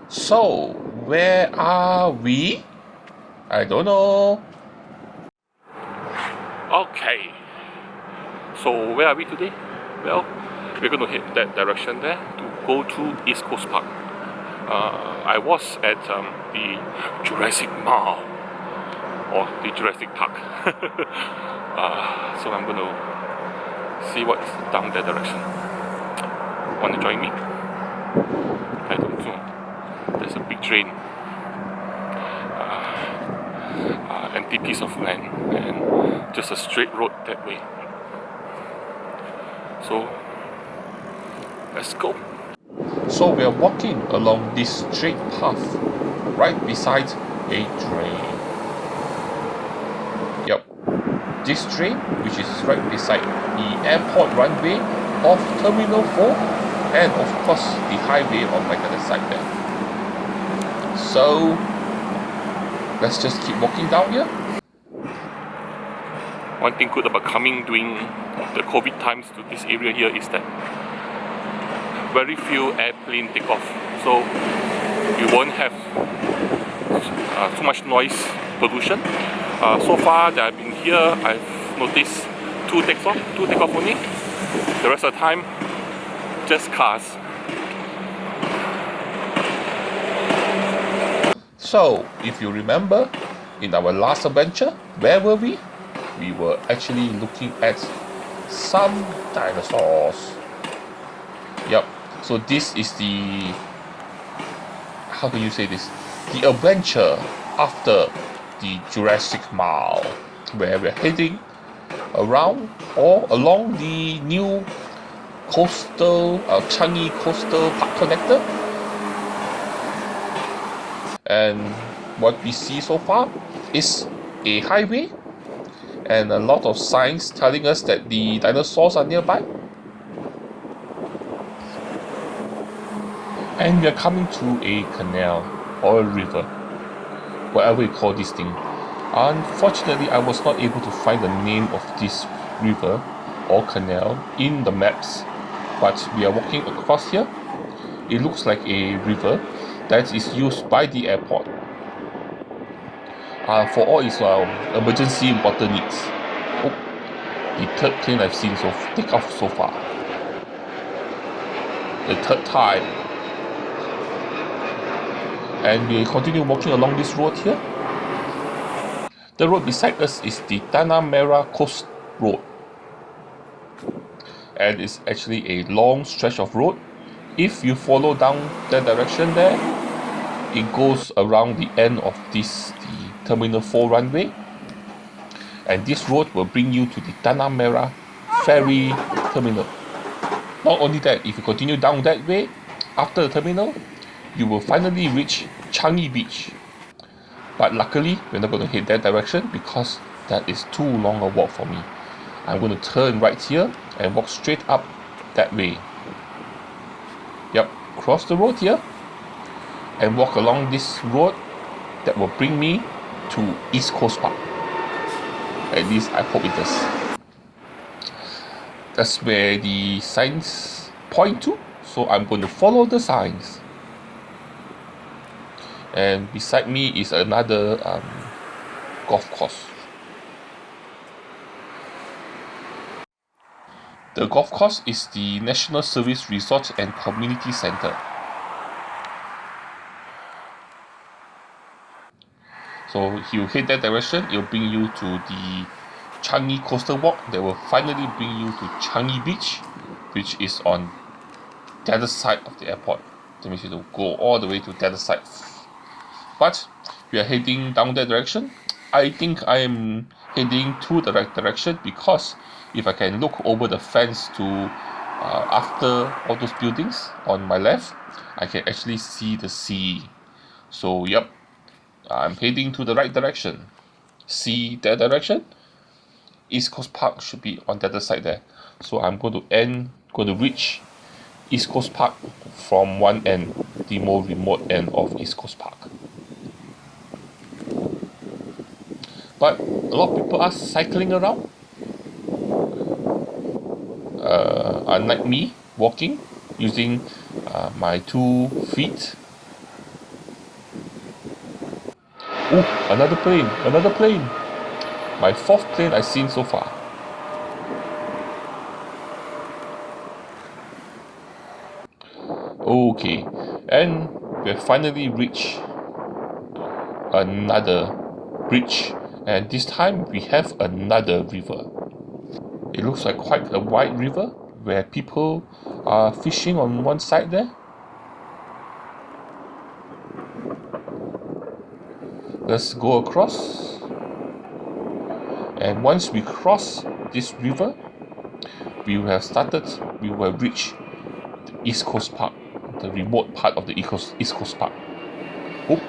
So, where are we? I don't know. Okay. So, where are we today? Well, we're going to head that direction there to go to East Coast Park. I was at the Jurassic Mile or the Jurassic Park. So I'm going to see what's down that direction. Want to join me? I don't know. There's a big drain, empty piece of land, and just a straight road that way. So let's go. So we are walking along this straight path right beside a drain. Yep, this drain, which is right beside the airport runway of Terminal 4, and of course the highway on my other side there. So let's just keep walking down here. One thing good about coming during the COVID times to this area here is that very few airplane take off, so you won't have too much noise pollution. So far that I've been here, I've noticed two takeoff only. The rest of the time, just cars. So, if you remember, in our last adventure, where were we? We were actually looking at some dinosaurs. Yep. So this is the, how do you say this? The adventure after the Jurassic Mile, where we're heading around or along the new coastal, Changi coastal park connector. And what we see so far is a highway and a lot of signs telling us that the dinosaurs are nearby. And we are coming to a canal or a river, whatever you call this thing. Unfortunately, I was not able to find the name of this river or canal in the maps, but we are walking across here. It looks like a river that is used by the airport for all its emergency water needs. Oh, the third plane I've seen take off so far. The third time. And we continue walking along this road here. The road beside us is the Tanah Merah Coast Road, and it's actually a long stretch of road. If you follow down that direction there, it goes around the end of the Terminal 4 runway, and this road will bring you to the Tanah Merah ferry terminal. Not only that, if you continue down that way, after the terminal, you will finally reach Changi Beach. But luckily, we're not going to head that direction because that is too long a walk for me. I'm going to turn right here and walk straight up that way. Yep, cross the road here and walk along this road that will bring me to East Coast Park. At least I hope it does. That's where the signs point to, so I'm going to follow the signs. And beside me is another golf course. The golf course is the National Service Resort and Community Centre. So if you head that direction, it will bring you to the Changi Coastal Walk that will finally bring you to Changi Beach, which is on the other side of the airport. That means you have to go all the way to the other side. But we are heading down that direction. I think I am heading to the right direction because if I can look over the fence to after all those buildings on my left, I can actually see the sea. So yep, I'm heading to the right direction. See that direction? East Coast Park should be on the other side there. So I'm going to reach East Coast Park from one end, the more remote end of East Coast Park. But a lot of people are cycling around. Unlike me, walking using my 2 feet Oh, another plane, another plane. My 4th plane I've seen so far. Okay, and we have finally reached another bridge, and this time we have another river. It looks like quite a wide river where people are fishing on one side there. Let's go across, and once we cross this river, we will have reached the East Coast Park, the remote part of the East Coast Park. Oh,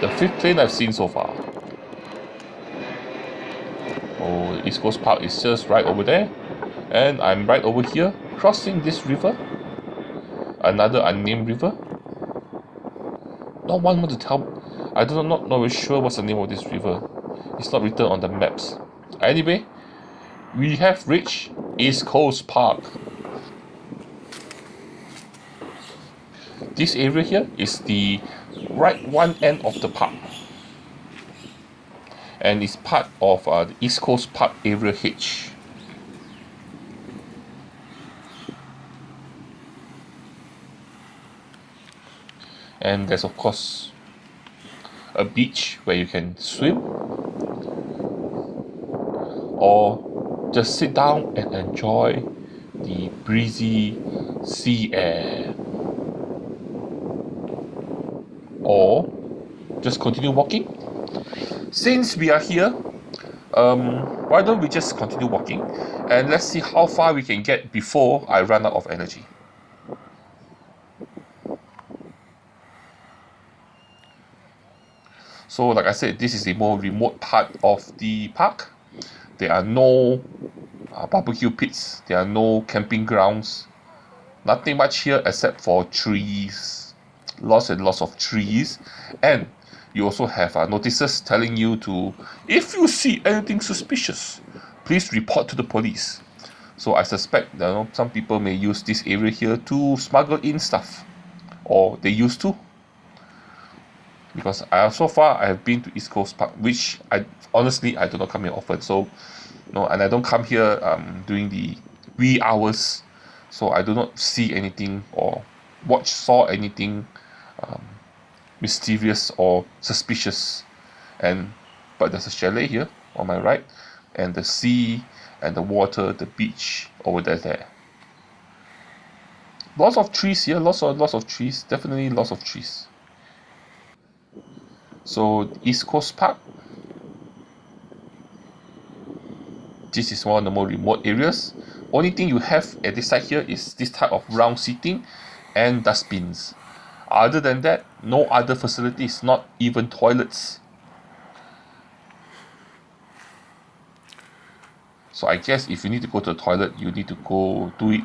the 5th plane I've seen so far. Oh, the East Coast Park is just right over there, and I'm right over here crossing this river, another unnamed river. No one wants to tell. I'm not really sure what's the name of this river. It's not written on the maps. Anyway, we have reached East Coast Park. This area here is the right one end of the park, and it's part of the East Coast Park Area H. And there's of course a beach where you can swim or just sit down and enjoy the breezy sea air, or just continue walking. Since we are here, why don't we just continue walking and let's see how far we can get before I run out of energy. So like I said, this is the more remote part of the park. There are no barbecue pits, there are no camping grounds, nothing much here except for trees, lots and lots of trees. And you also have notices telling you to, if you see anything suspicious, please report to the police. So I suspect that some people may use this area here to smuggle in stuff, or they used to. Because so far I have been to East Coast Park, which I honestly do not come here often. So and I don't come here during the wee hours, so I do not see anything or saw anything mysterious or suspicious. But there's a chalet here on my right, and the sea and the water, the beach over there. Lots of trees here, lots of trees, definitely lots of trees. So East Coast Park, this is one of the more remote areas. Only thing you have at this side here is this type of round seating and dustbins. Other than that, no other facilities, not even toilets. So I guess if you need to go to the toilet, you need to go do it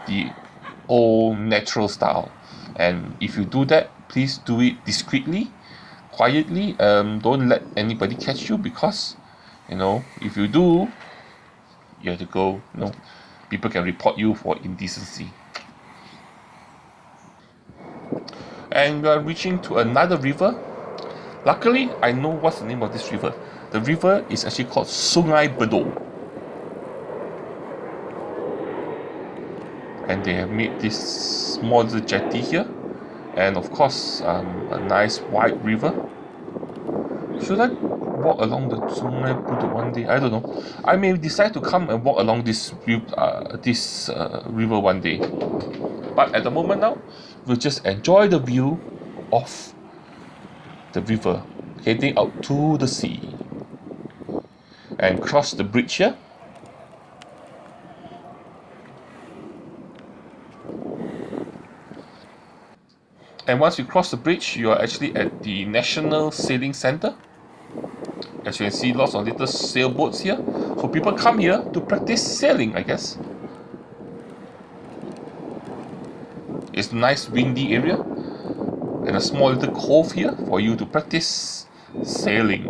the old natural style. And if you do that, please do it discreetly, quietly. Don't let anybody catch you, because if you do, you have to go. People can report you for indecency. And we are reaching to another river. Luckily, I know what's the name of this river. The river is actually called Sungai Bedok. And they have made this small little jetty here. And of course, a nice wide river. Should I walk along the Sungai Bedok one day? I don't know. I may decide to come and walk along this river one day. But at the moment now, we'll just enjoy the view of the river heading out to the sea and cross the bridge here. And once you cross the bridge, you are actually at the National Sailing Centre. As you can see, lots of little sailboats here. So people come here to practice sailing, I guess. It's a nice windy area and a small little cove here for you to practice sailing.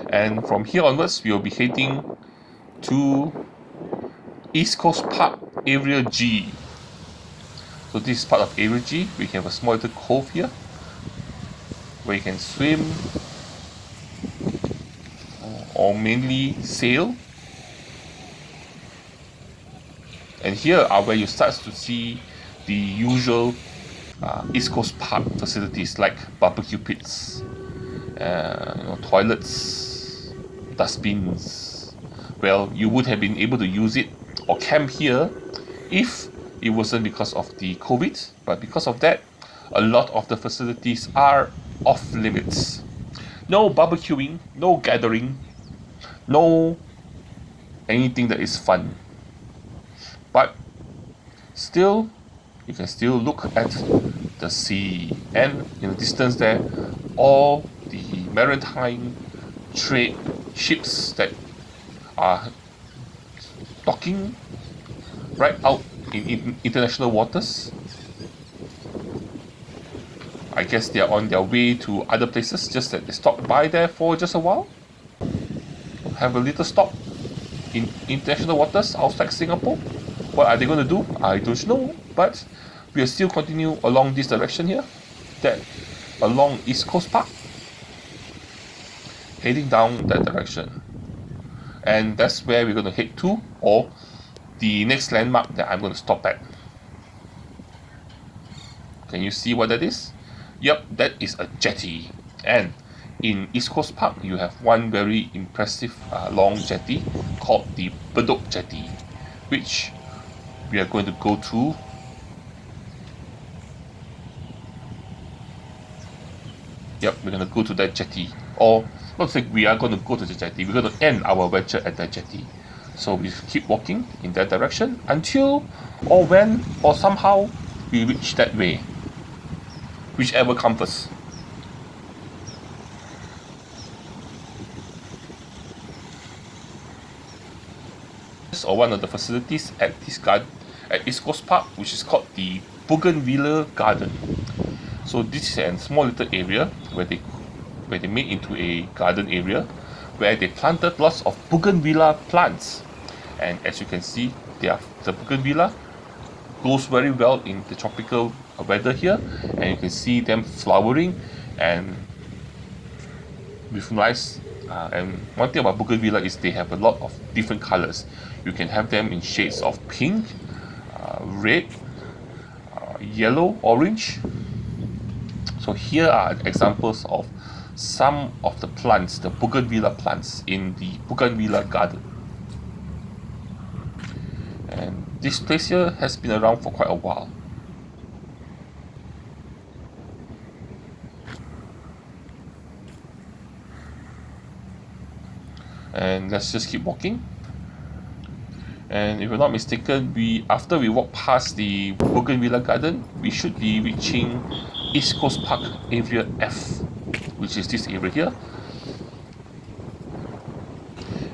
And from here onwards, we will be heading to East Coast Park Area G. So this is part of Area G. We have a small little cove here. where you can swim or mainly sail. And here are where you start to see the usual East Coast Park facilities like barbecue pits, toilets, dustbins. Well, you would have been able to use it or camp here if it wasn't because of the COVID, but because of that, a lot of the facilities are off limits. No barbecuing, no gathering, no anything that is fun. But still, you can still look at the sea, and in the distance there, all the maritime trade ships that are docking right out in international waters. I guess they are on their way to other places, just that they stop by there for just a while. Have a little stop in international waters outside Singapore. What are they going to do? I don't know, but we'll still continue along this direction here, that along East Coast Park, heading down that direction. And that's where we're going to head to, or the next landmark that I'm going to stop at. Can you see what that is? Yep, that is a jetty. And in East Coast Park, you have one very impressive long jetty called the Bedok Jetty, which we are going to go to. Yep, we're going to go to that jetty. Or, not saying we are going to go to the jetty, we're going to end our venture at that jetty. So we keep walking in that direction until, or when, or somehow, we reach that way. Whichever comes first. Or one of the facilities at this garden at East Coast Park, which is called the Bougainvillea Garden. So this is a small little area where they made into a garden area where they planted lots of bougainvillea plants. And as you can see, the bougainvillea goes very well in the tropical weather here, and you can see them flowering and with nice. And one thing about bougainvillea is they have a lot of different colors. You can have them in shades of pink, red, yellow, orange. So here are examples of some of the plants, the bougainvillea plants in the Bougainvillea garden. And this place here has been around for quite a while. And let's just keep walking. And if we're not mistaken, after we walk past the Bougainvillea garden, we should be reaching East Coast Park Area F, which is this area here.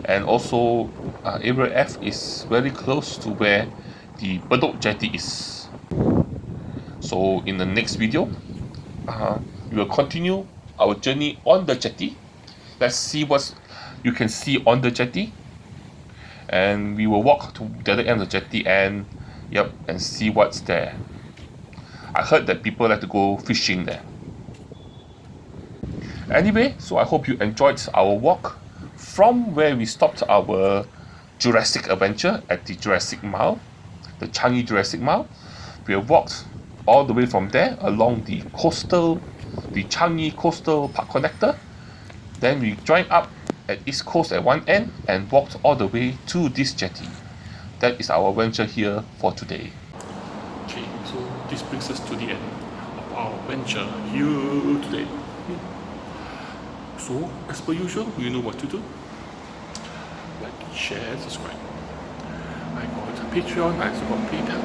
And also Area F is very close to where the Bedok Jetty is. So in the next video, we will continue our journey on the jetty. Let's see what you can see on the jetty, and we will walk to the other end of the jetty and see what's there. I heard that people like to go fishing there. Anyway, so I hope you enjoyed our walk from where we stopped our Jurassic adventure at the Jurassic Mile, the Changi Jurassic Mile. We have walked all the way from there along the Changi Coastal Park Connector. Then we joined up at East Coast at one end and walked all the way to this jetty. That is our venture here for today. Okay, so this brings us to the end of our venture here today. So, as per usual, you know what to do. Like, share, subscribe. I got Patreon, I also got PayPal.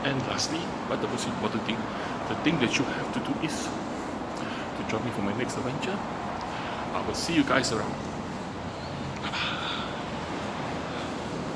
And lastly, but the most important thing, the thing that you have to do is to join me for my next adventure. I will see you guys around.